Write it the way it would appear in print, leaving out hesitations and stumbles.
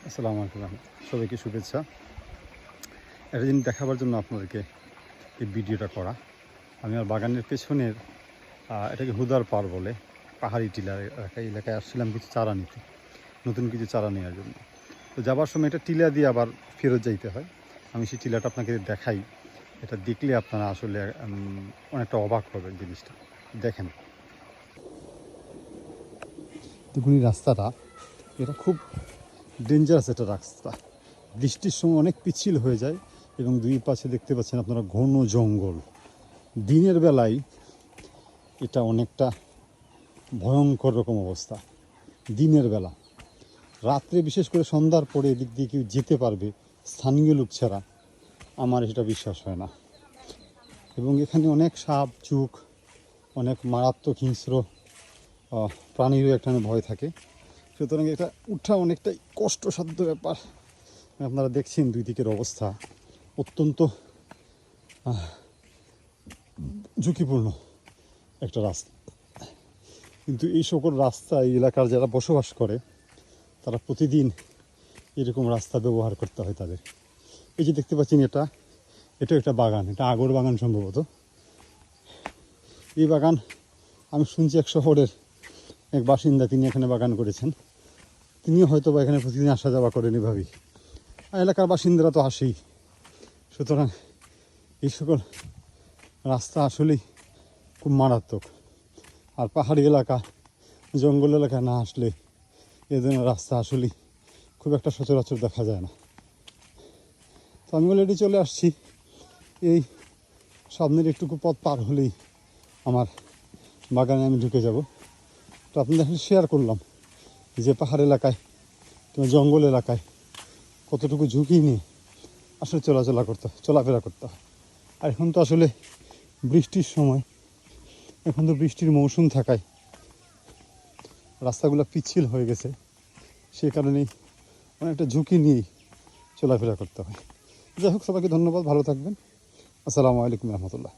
আসসালামু আলাইকুম, সবাইকে শুভেচ্ছা। একটা জিনিস দেখাবার জন্য আপনাদেরকে এই ভিডিওটা করা। আমি আমার বাগানের পেছনের এটাকে হুদার পার বলে, পাহাড়ি টিলা এলাকায় আসছিলাম কিছু চারা নিতে, নতুন কিছু চারা নেওয়ার জন্য। তো যাবার সময় এটা টিলা দিয়ে আবার ফেরত যাইতে হয়। আমি সেই টিলাটা আপনাকে দেখাই। এটা দেখলে আপনারা আসলে অনেকটা অবাক হবেন জিনিসটা। দেখেন, দেখুন এই রাস্তাটা, এটা খুব ডেঞ্জারাস একটা রাস্তা। বৃষ্টির সময় অনেক পিচ্ছিল হয়ে যায় এবং দুই পাশে দেখতে পাচ্ছেন আপনারা ঘন জঙ্গল। দিনের বেলায় এটা অনেকটা ভয়ঙ্কর রকম অবস্থা দিনের বেলা। রাত্রে বিশেষ করে সন্ধ্যার পরে এদিক দিয়ে কেউ যেতে পারবে স্থানীয় লোক ছাড়া আমার সেটা বিশ্বাস হয় না। এবং এখানে অনেক সাপ চুক, অনেক মারাত্মক হিংস্র প্রাণীরও এখানে ভয় থাকে। সুতরাং এটা উঠা অনেকটাই কষ্টসাধ্য ব্যাপার। আপনারা দেখছেন দুই দিকের অবস্থা অত্যন্ত ঝুঁকিপূর্ণ একটা রাস্তা। কিন্তু এই সকল রাস্তা এই এলাকার যারা বসবাস করে তারা প্রতিদিন এরকম রাস্তা ব্যবহার করতে হয় তাদের। এই যে দেখতে পাচ্ছেন এটা একটা বাগান, এটা আগর বাগান সম্ভবত। এই বাগান আমি শুনছি এক শহরের এক বাসিন্দা, তিনি এখানে বাগান করেছেন। তিনিও হয়তো বা এখানে প্রতিদিন আসা যাওয়া করেন এভাবেই। আর এলাকার বাসিন্দারা তো আসেই। সুতরাং এই সকল রাস্তা আসলেই খুব মারাত্মক। আর পাহাড়ি এলাকা, জঙ্গল এলাকা না আসলে এ ধরনের রাস্তা আসলেই খুব একটা সচরাচর দেখা যায় না। তো আমি অলরেডি চলে আসছি। এই সামনের একটুকু পথ পার হলেই আমার বাগানে আমি ঢুকে যাব। তো আপনাদের সাথে শেয়ার করলাম যে পাহাড় এলাকায় কিংবা জঙ্গল এলাকায় কতটুকু ঝুঁকি নিয়ে আসলে চলাফেরা করতে হয়। আর এখন তো আসলে বৃষ্টির সময়, এখন তো বৃষ্টির মৌসুম থাকায় রাস্তাগুলো পিচ্ছিল হয়ে গেছে। সেই কারণেই অনেকটা ঝুঁকি নিয়েই চলাফেরা করতে হয়। যাই হোক, সবাইকে ধন্যবাদ, ভালো থাকবেন। আসসালামু আলাইকুম রহমতুল্লাহ।